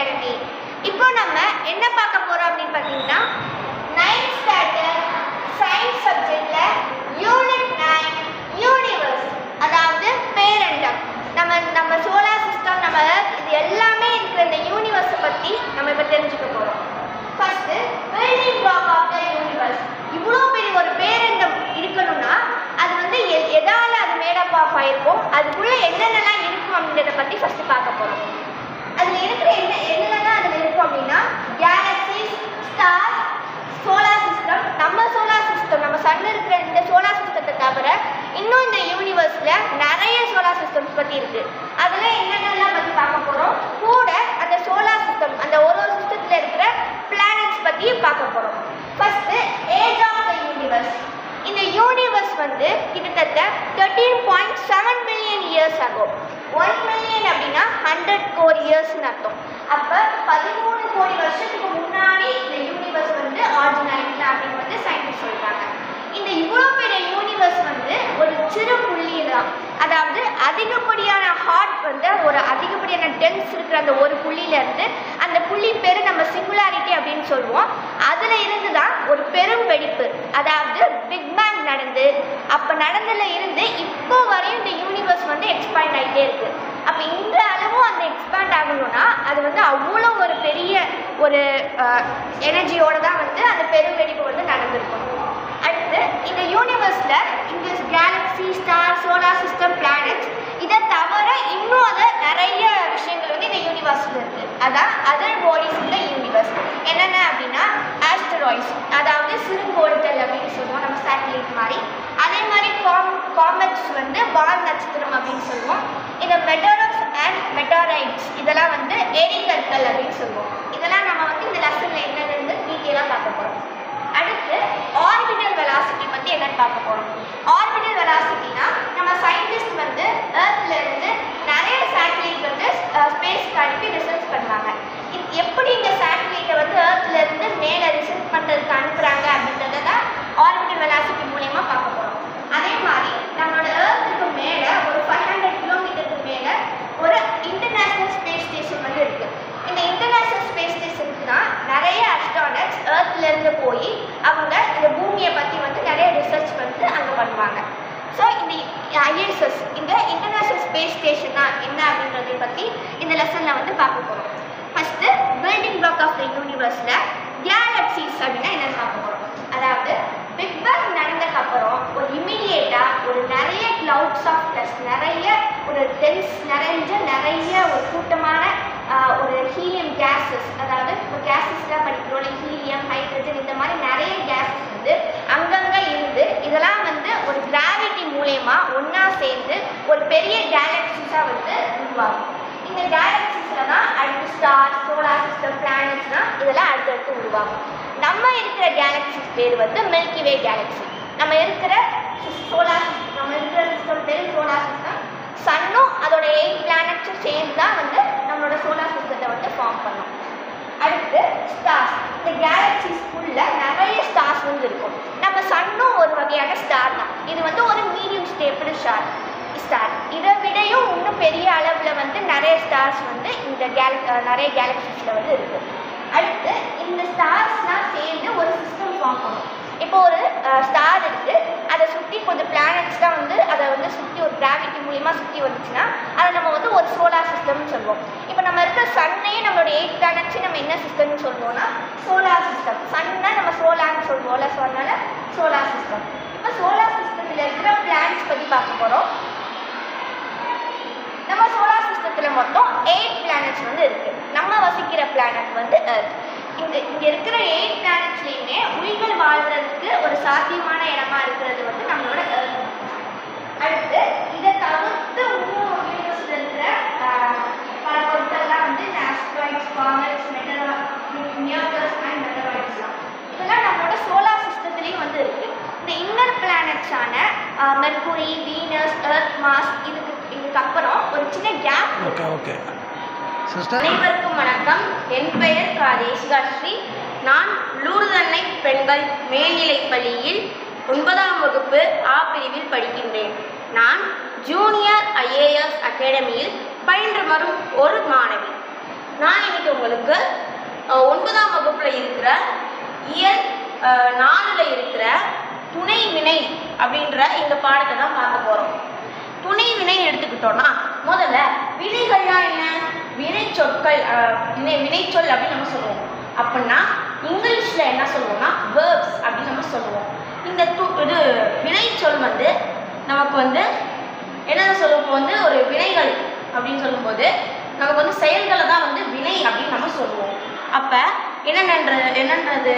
Academy. இப்போ நம்ம என்ன பார்க்க போறோம் அப்படின்னு பார்த்தீங்கன்னா 9th ஸ்டாண்டர்ட் சயின்ஸ் சப்ஜெக்ட்ல யூனிட் 9 யூனிவர்ஸ், அதாவது பேரண்டம். நம்ம சோலார் சிஸ்டம், நம்ம இது எல்லாமே இருக்கிற இந்த யூனிவர்ஸை பற்றி நம்ம இப்போ தெரிஞ்சுக்க போகிறோம். First building block of the universe. இவ்வளோ பெரிய ஒரு பேரண்டம் இருக்கணும்னா அது வந்து எதால அது மேடப் ஆஃப் ஆயிருக்கும், அதுக்குள்ளே என்னென்னலாம் இருக்கும் அப்படின்றத பற்றி ஃபர்ஸ்ட் பார்க்க போகிறோம். அதில் இருக்கிற என்னென்னலாம் அதில் இருக்கும் அப்படின்னா கேலக்சிஸ், ஸ்டார்ஸ், சோலார் சிஸ்டம். நம்ம சோலார் சிஸ்டம், நம்ம சன் இருக்கிற இந்த சோலார் சிஸ்டத்தை தவிர இன்னும் இந்த யூனிவர்ஸில் நிறைய சோலார் சிஸ்டம்ஸ் பற்றி இருக்குது. அதில் என்னென்னலாம் பற்றி பார்க்க போகிறோம். கூட அந்த சோலார் சிஸ்டம், அந்த ஒரு சிஸ்டத்தில் இருக்கிற பிளானட்ஸ் பற்றியும் பார்க்க போகிறோம். First age of the universe. இந்த யூனிவர்ஸ் வந்து கிட்டத்தட்ட 13.7 மில்லியன் இயர்ஸ் ஆகும். 1 மில்லியன் அப்படின்னா 100 கோடி இயர்ஸ்னு அர்த்தம். அப்போ 13 கோடி வருஷத்துக்கு முன்னாடி இந்த யூனிவர்ஸ் வந்து ஆரிஜின் ஆகிக்கலாம் அப்படின்னு வந்து சயின்டிஸ்ட் சொல்கிறாங்க. இந்த இவ்வளோ பெரிய யூனிவர்ஸ் வந்து ஒரு சிறு புள்ளி தான், அதாவது அதிகப்படியான ஹாட் வந்து ஒரு அதிகப்படியான டென்ஸ் இருக்கிற அந்த ஒரு புள்ளியிலேருந்து, அந்த புள்ளி பேர் நம்ம சிங்குலாரிட்டி அப்படின்னு சொல்லுவோம். அதில் இருந்து தான் ஒரு பெரும் வெடிப்பு, அதாவது பிக் பேங் நடந்து, அப்போ நடந்ததுல இருந்து இப்போ வரையும் இந்த யூனிவர்ஸ் வந்து எக்ஸ்பேண்ட் ஆகிட்டே இருக்கு. அப்போ இந்த அளவும் அந்த எக்ஸ்பேண்ட் ஆகணும்னா அது வந்து அவ்வளோ ஒரு பெரிய ஒரு எனர்ஜியோடு தான் வந்து அந்த பெரும் வெடிப்பு வந்து நடந்திருக்கும். அடுத்து இந்த யூனிவர்ஸில் இந்த Galaxy, star, solar system, planets, இதை தவிர இன்னும் அதை நிறைய விஷயங்கள் வந்து இந்த யூனிவர்ஸில் இருக்குது. அதான் அதர் பாடிஸ் இந்த யூனிவர்ஸ். என்னென்ன அப்படின்னா ஆஸ்டராய்ட்ஸ், அதாவது சிறுகோள்கள் அப்படின்னு சொல்லுவோம், நம்ம சேட்டலைட் மாதிரி. அதே மாதிரி காமெட்ஸ் வந்து வால் நட்சத்திரம் அப்படின்னு சொல்லுவோம். இந்த மெட்டரோஸ் அண்ட் மெட்டாரைட்ஸ், இதெல்லாம் வந்து எரிகற்கள் அப்படின்னு சொல்லுவோம். இதெல்லாம் நம்ம வந்து இந்த லெசனில் என்னென்னு டீட்டெயிலாக பார்க்க போகிறோம். அடுத்து ஆர்பிட்டல் வெலாசிட்டி பற்றி என்னன்னு பார்க்க போகிறோம். ஆர்பிட்டல் வெலாசிட்டினா நம்ம சயின்டிஸ்ட் வந்து எர்த்லேருந்து நிறைய சேட்டலைட் வந்து ஸ்பேஸ்க்கு அனுப்பி ரிசர்ச் பண்ணுறாங்க. எப்படி இந்த சேட்டலைட்டை வந்து எர்த்லேருந்து மேலே ரிசர்ச் பண்ணுறதுக்கு அனுப்புகிறாங்க அப்படின்றத தான் ஆர்பிட்டல் வெலாசிட்டி மூலயமா பார்க்க போகிறோம். அதே மாதிரி நம்மளோட எர்த்துக்கு மேலே ஒரு 500 கிலோமீட்டருக்கு மேலே ஒரு இன்டர்நேஷ்னல் ஸ்பேஸ் ஸ்டேஷன் வந்து இருக்குது. இந்த இன்டர்நேஷ்னல் ஸ்பேஸ் ஸ்டேஷனுக்கு தான் நிறைய அஸ்ட்ரானட்ஸ் எர்த்லேருந்து போய் அவங்க இந்த பூமியை பற்றி வந்து நிறைய ரிசர்ச் வந்து அங்கே பண்ணுவாங்க. ஸோ இந்த ஐஎஸ்எஸ், இந்த இன்டர்நேஷ்னல் ஸ்பேஸ் ஸ்டேஷன் தான் என்ன அப்படின்றதை பற்றி இந்த லெசனில் வந்து பார்க்க போகிறோம். First building block of the யூனிவர்ஸில் கேலக்சிஸ் அப்படின்னா என்னென்னு பார்க்க போகிறோம். அதாவது பிக் பேங் நடந்ததுக்கப்புறம் ஒரு இமீடியேட்டாக ஒரு நிறைய கிளவுட்ஸ் ஆஃப் டஸ்ட், நிறைய ஒரு டென்ஸ் நிறைய ஒரு கூட்டமான ஒரு ஹீலியம் கேஸஸ், அதாவது இப்போ கேஸஸ்லாம் படிக்கிறோம், ஹீலியம், ஹைட்ரஜன், இந்த மாதிரி நிறைய கேஸஸ் வந்து அங்கங்கே இருந்து இதெல்லாம் வந்து ஒரு கிராவிட்டி மூலயமா ஒன்றா சேர்ந்து ஒரு பெரிய கேலக்சிஸாக வந்து உருவாகும். இந்த கேலக்சிஸில் தான் அடுத்து ஸ்டார், சோலார் சிஸ்டம், பிளானட்ஸ்னால் இதெல்லாம் அடுத்தடுத்து உருவாகும். நம்ம இருக்கிற கேலக்சிஸ் பேர் வந்து மில்கி வே கேலக்சி. நம்ம இருக்கிற சிஸ்டம் பேர் சோலார் சிஸ்டம். சன்னும் அதோட 8 பிளானட்ஸும் சேர்ந்து தான் வந்து நம்மளோட சோலார் சிஸ்டத்தை வந்து ஃபார்ம் பண்ணும். அடுத்து ஸ்டார்ஸ். இந்த கேலக்சிஸ்குள்ள நிறைய ஸ்டார்ஸ் வந்து இருக்கும். நம்ம சன்னும் ஒரு வகையான ஸ்டார் தான். இது வந்து ஒரு மீடியம் ஸ்டேபிள் ஸ்டார். இதை விடையும் இன்னும் பெரிய அளவில் வந்து நிறைய ஸ்டார்ஸ் வந்து இந்த நிறைய கேலக்சிஸில் வந்து இருக்குது. அடுத்து இந்த ஸ்டார்ஸ்லாம் சேர்ந்து ஒரு சிஸ்டம் ஃபார்ம் பண்ணும். இப்போ ஒரு ஸ்டார் இருக்குது, அதை சுற்றி கொஞ்சம் பிளானட்ஸ்லாம் வந்து அதை வந்து சுற்றி ஒரு கிராவிட்டி மூலிமா சுற்றி வந்துச்சுன்னா அதை நம்ம வந்து ஒரு சோலார் சிஸ்டம்னு சொல்லுவோம். இப்போ நம்ம இருக்கிற சன்னையும் நம்மளோட 8 பிளானட்ஸையும் நம்ம என்ன சிஸ்டம்னு சொல்லுவோம்னா சோலார் சிஸ்டம். சன்னா நம்ம சோலார்னு சொல்லுவோம்ல, ஸோ அதனால சோலார் சிஸ்டம். இப்போ சோலார் சிஸ்டத்தில் இருக்கிற பிளானட்ஸ் பற்றி பார்க்க போகிறோம். நம்ம சோலார் சிஸ்டத்தில் மொத்தம் 8 பிளானட்ஸ் வந்து இருக்குது. நம்ம வசிக்கிற பிளானட் வந்து எர்த். இங்கே இருக்கிற 8 பிளானட்ஸ்லேயுமே உயிர்கள் வாழ்கிறதுக்கு ஒரு சாத்தியமான இடமா இருக்கிறது வந்து நம்மளோட எர்த். அடுத்து இதை தவிர்த்து இன்னும் யூனிவர்ஸில் இருக்கிற பல பொருட்கள்லாம் வந்து ஆஸ்ட்ராய்ட்ஸ், காமெட்ஸ், நியூட்டர்ஸ் அண்ட் மெட்டராய்ட்ஸ்லாம், இதெல்லாம் நம்மளோட சோலார் சிஸ்டத்துலேயும் வந்து இருக்குது. இந்த இன்னர் பிளானட்ஸான மெர்க்குரி, வீனஸ், எர்த், மார்ஸ், இதுக்கப்புறம் ஒரு சின்ன கேப். அனைவருக்கும் வணக்கம். என் பெயர் தேசிகாஸ்ரீ. நான் லூர்தன்னை பெண்கள் மேல்நிலைப் பள்ளியில் 9ஆம் வகுப்பு ஆ பிரிவில் படிக்கின்றேன். நான் ஜூனியர் IAS அகாடமியில் பயின்று வரும் ஒரு மாணவி. நான் இன்னைக்கு உங்களுக்கு 9ஆம் வகுப்புல இருக்கிற இயல் 4ல் இருக்கிற துணை வினை அப்படின்ற இந்த பாடத்தை தான் பார்க்க போறோம். துணை வினை எடுத்துக்கிட்டோம்னா முதல்ல வினைகள்லாம் என்ன? வினை சொற்கள், வினைச்சொல் அப்படின்னு நம்ம சொல்லுவோம். அப்படின்னா இங்கிலீஷ்ல என்ன சொல்லுவோம்னா வேர்ப்ஸ் அப்படின்னு நம்ம சொல்லுவோம். இந்த இது வினைச்சொல் வந்து நமக்கு வந்து என்னென்ன சொல்லுவோம்? வந்து ஒரு வினைகள் அப்படின்னு சொல்லும்போது நமக்கு வந்து செயல்களை தான் வந்து வினை அப்படின்னு நம்ம சொல்லுவோம். அப்போ என்னென்னது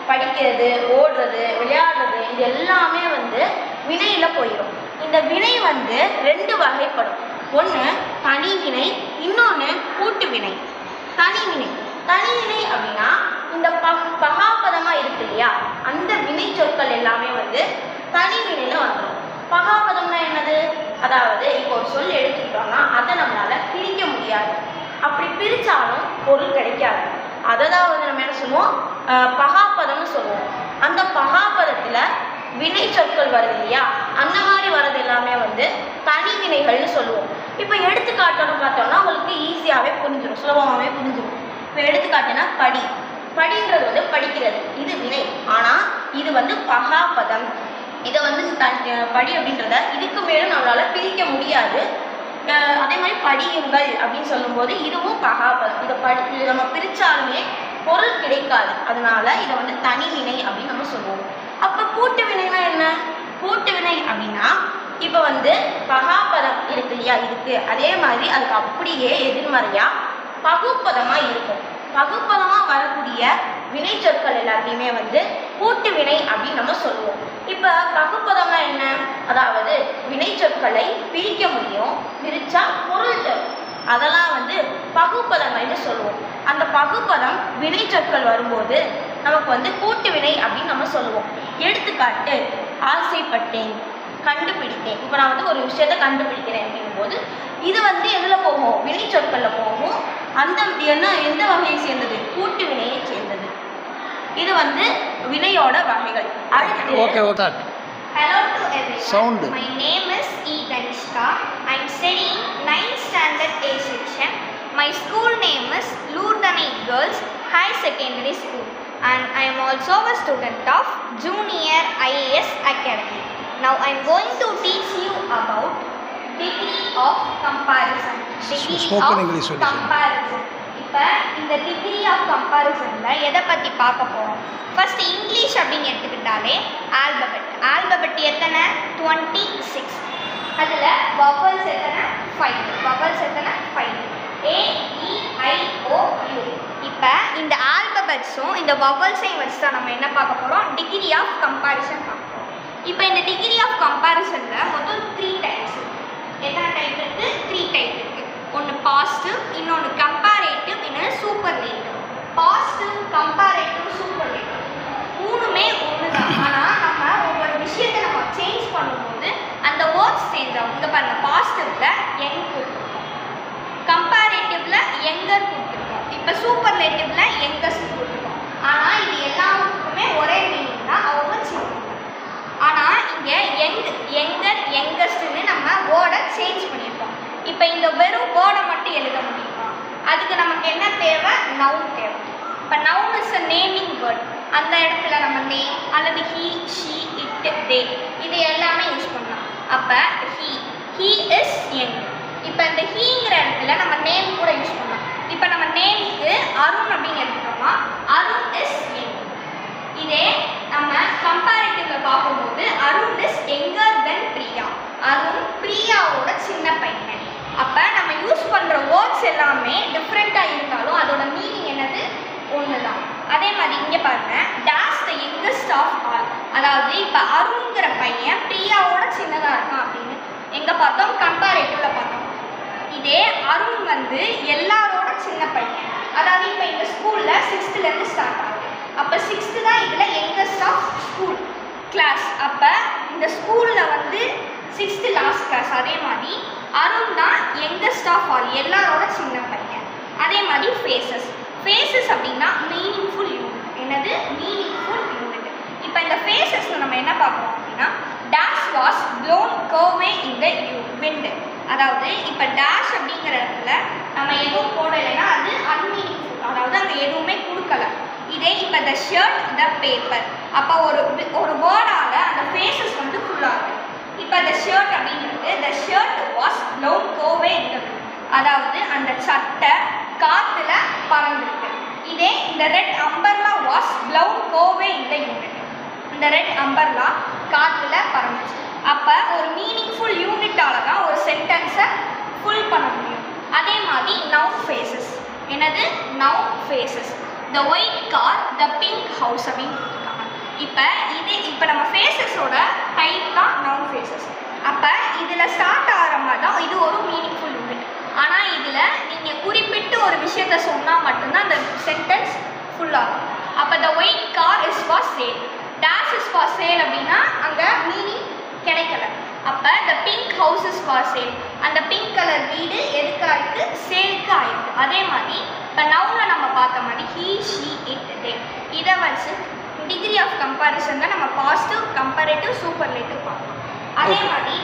படிக்கிறது, ஓடுறது, விளையாடுறது, இது எல்லாமே வந்து வினையில் போயிடும். இந்த வினை வந்து 2 வகைப்படும். ஒன்று தனிவினை, இன்னொன்று கூட்டு வினை. தனிவினை அப்படின்னா இந்த பகாபதமாக இருக்கு இல்லையா, அந்த வினை சொற்கள் எல்லாமே வந்து தனிவினையில் வந்துடும். பகாபதம்னா என்னது? அதாவது இப்போ ஒரு சொல் எடுத்துக்கிட்டோம்னா அதை நம்மளால பிரிக்க முடியாது. அப்படி பிரித்தாலும் பொருள் கிடைக்காது. அதை தான் வந்து நம்ம என்ன சொல்லுவோம்? பகாபதம்னு சொல்லுவோம். அந்த பகாபதத்தில் வினை சொற்கள் வருது இல்லையா, அந்த மாதிரி வர்றது எல்லாமே வந்து தனிவினைகள்னு சொல்லுவோம். இப்போ எடுத்துக்காட்டணும் பார்த்தோம்னா உங்களுக்கு ஈஸியாகவே புரிஞ்சிடும், சுலபமாகவே புரிஞ்சிடும். இப்போ எடுத்துக்காட்டுனா படின்றது வந்து படிக்கிறது, இது வினை. ஆனால் இது வந்து பகாபதம். இதை வந்து படி அப்படின்றத இதுக்கு மேலும் நம்மளால் பிரிக்க முடியாது. அதே மாதிரி படியுங்கள் அப்படின்னு சொல்லும்போது இதுவும் பகாபதம். இதை நம்ம பிரித்தாலுமே பொருள் கிடைக்காது. அதனால இதை வந்து தனிவினை அப்படின்னு நம்ம சொல்லுவோம். அப்போ கூட்டு வினைனா என்ன? கூட்டு வினை அப்படின்னா இப்போ வந்து பகாபதம் இருக்கு இல்லையா, இதுக்கு அதே மாதிரி அதுக்கு அப்படியே எதிர்மறையாக பகுப்பதமாக இருக்கும். பகுப்பதமாக வரக்கூடிய வினை சொற்கள் எல்லாத்தையுமே வந்து கூட்டு வினை அப்படின்னு நம்ம சொல்லுவோம். இப்போ பகுப்பதம்னா என்ன? அதாவது வினை சொற்களை பிரிக்க முடியும், பிரித்தா பொருள் தரும். அதெல்லாம் வந்து பகுப்பதங்கள்னு சொல்லுவோம். அந்த பகுப்பதம் வினை சொற்கள் வரும்போது நமக்கு வந்து கூட்டு வினை அப்படின்னு நம்ம சொல்லுவோம். எடுத்துக்காட்டு ஆசைப்பட்டேன், கண்டுபிடித்தேன். இப்போ நான் வந்து ஒரு விஷயத்தை கண்டுபிடிக்கிறேன் அப்படிங்கும்போது இது வந்து எதில் போகும்? வினை சொற்களில் போகும். அந்த எந்த வகையை சேர்ந்தது? கூட்டு வினையை சேர்ந்தது. இது வந்து வினையோட வகைகள். அடுத்து Hello to everyone. My name is E. Ganishka. I am studying 9th standard A section. My school name is Lourdanai Girls High Secondary School and I am also a student of Junior IAS Academy. Now I am going to teach you about degree of comparison. இப்போ இந்த degree of கம்பேரிசனில் எதை பற்றி பார்க்க போகிறோம்? First English அப்படின்னு எடுத்துக்கிட்டாலே alphabet எத்தனை? 26. அதில் வவல்ஸ் எத்தனை? 5. A-E-I-O-U. இப்போ இந்த ஆல்பபெட்ஸும் இந்த வவல்ஸையும் வச்சு தான் நம்ம என்ன பார்க்க போகிறோம்? டிகிரி ஆஃப் கம்பேரிசன் பார்க்க போகிறோம். இப்போ இந்த டிகிரி ஆஃப் கம்பேரிசனில் மொத்தம் 3 டைப்ஸ். எத்தனை டைப் இருக்குது? 3 டைப் இருக்குது. ஒன்று பாசிட்டிவ், இன்னொன்று கம்பேரேட்டிவ், இன்னொன்று சூப்பர்லேட்டிவ். பாசிட்டிவ், கம்பேரேட்டிவ், சூப்பர்லேட்டிவ் மூணுமே ஒன்று தான். ஆனால் நம்ம ஒவ்வொரு விஷயத்தை நம்ம சேஞ்ச் பண்ணும்போது அந்த வேர்ட்ஸ் சேஞ்ச் ஆகும். இங்கே பாருங்கள், பாசிட்டிவில் யங் கொடுத்துருக்கோம், கம்பேரேட்டிவில் யங்கர் கொடுத்துருக்கோம், இப்போ சூப்பர்லேட்டிவில் யங்கஸ்ட் கொடுத்துருக்கோம். ஆனால் இது எல்லாத்துக்குமே ஒரே மீனிங் தான், அவங்க சேஞ்ச். ஆனால் இங்கே யங்கஸ்ட்னு நம்ம வேர்டை சேஞ்ச் பண்ணியிருக்கோம். இப்போ இந்த வெறும் வேர்டை மட்டும் எழுத முடியுமா? அதுக்கு நமக்கு என்ன தேவை? நவுன் தேவை. இப்போ noun is a naming word. அந்த இடத்துல நம்ம நேம் அல்லது ஹீ, ஷீ, இட், தே இது எல்லாமே யூஸ் பண்ணலாம். அப்போ ஹீ இஸ் யங். இப்போ இந்த ஹீங்கிற இடத்துல நம்ம நேம் கூட யூஸ் பண்ணலாம். இப்போ நம்ம நேமுக்கு அருண் அப்படின்னு எடுத்துட்டோம்னா அருண் இஸ் யங். இதே நம்ம கம்பேரிட்டிவ்ல பார்க்கும்போது அருண் இஸ் யங்கர் தென் பிரியா. அருண் பிரியாவோட சின்ன பையன். அப்போ நம்ம யூஸ் பண்ணுற வேர்ட்ஸ் எல்லாமே டிஃப்ரெண்ட்டாக இருந்தாலும் அதோட மீனிங் என்னது? ஒன்று தான். அதே மாதிரி இங்கே பாருங்கள், dash the youngest of all. அதாவது இப்போ அருண்கிற பையன் பிரியாவோட சின்னதாக இருக்கான் அப்படின்னு எங்கே பார்த்தோம்? கம்பேரேட்டிவில் பார்த்தோம். இதே அருண் வந்து எல்லாரோட சின்ன பையன். அதாவது இப்போ எங்கள் ஸ்கூலில் 6th ஸ்டார்ட் ஆகுது. அப்போ 6th தான் இதில் யங்கஸ்ட் ஆஃப் ஸ்கூல் கிளாஸ். அப்போ இந்த ஸ்கூலில் வந்து 6th லாஸ்ட் கிளாஸ். அதே மாதிரி அருண் தான் யங்கஸ்ட் ஆஃப் ஆல், எல்லாரோட சின்ன பையன். அதே மாதிரி ஃபேஸஸ் அப்படின்னா மீனிங்ஃபுல் யூனிட். என்னது? Meaningful unit. இப்போ இந்த ஃபேஸஸில் நம்ம என்ன பார்க்குறோம் அப்படின்னா dash was blown curve in the wind. அதாவது இப்போ டேஷ் அப்படிங்கிற இடத்துல நம்ம எதுவும் போடலைன்னா அது அன்மீனிங் இப்போ த ஷர்ட் த பேப்பர். அப்போ ஒரு வேர்டால் அந்த ஃபேஸஸ் வந்து ஃபுல்லாகும். இப்போ த ஷர்ட் அப்படின்றது த ஷர்ட் வாஸ் ப்ளவுன் கோவே இருந்தது, அதாவது அந்த சட்டை காற்றுல பறந்துருக்கு. இதே இந்த ரெட் அம்பர்லா வாஸ் ப்ளவுன் கோவே இந்த யூனிட். இந்த ரெட் அம்பர்லா காற்றுல பறந்துச்சு. அப்போ ஒரு மீனிங்ஃபுல் யூனிட்டால தான் ஒரு சென்டென்ஸை ஃபுல் பண்ண முடியும். அதே மாதிரி நவுன் ஃபேஸஸ். என்னது? Noun phrases. The white car, the pink house அப்படின்னு கொடுத்துருக்காங்க. இப்போ நம்ம ஃபேஸஸோட டைப் தான் நவுன் ஃபேஸஸ். அப்போ இதில் ஸ்டார்ட் ஆகிற மாதிரி தான் இது ஒரு மீனிங்ஃபுல் யூனிட். ஆனால் இதில் நீங்கள் குறிப்பிட்டு ஒரு விஷயத்த சொன்னால் மட்டும்தான் அந்த சென்டென்ஸ் ஃபுல்லாகும். அப்போ த white car is for sale, dash is for sale அப்படின்னா அங்கே மீனிங் கிடைக்கல. அப்போ த pink house is for sale, அந்த பிங்க் கலர் வீடு எதுக்கு ஆயிருக்கு? சேலுக்கு ஆயிருக்கு. அதே மாதிரி இப்போ நவுனில் நம்ம பார்த்த மாதிரி ஹீ, ஷீ, இட், தே, இதை வச்சு டிகிரி ஆஃப் கம்பேரிசன் தான் நம்ம பாசிட்டிவ், கம்பேரேட்டிவ், சூப்பர்லேட்டிவ் பார்க்கலாம். அதே மாதிரி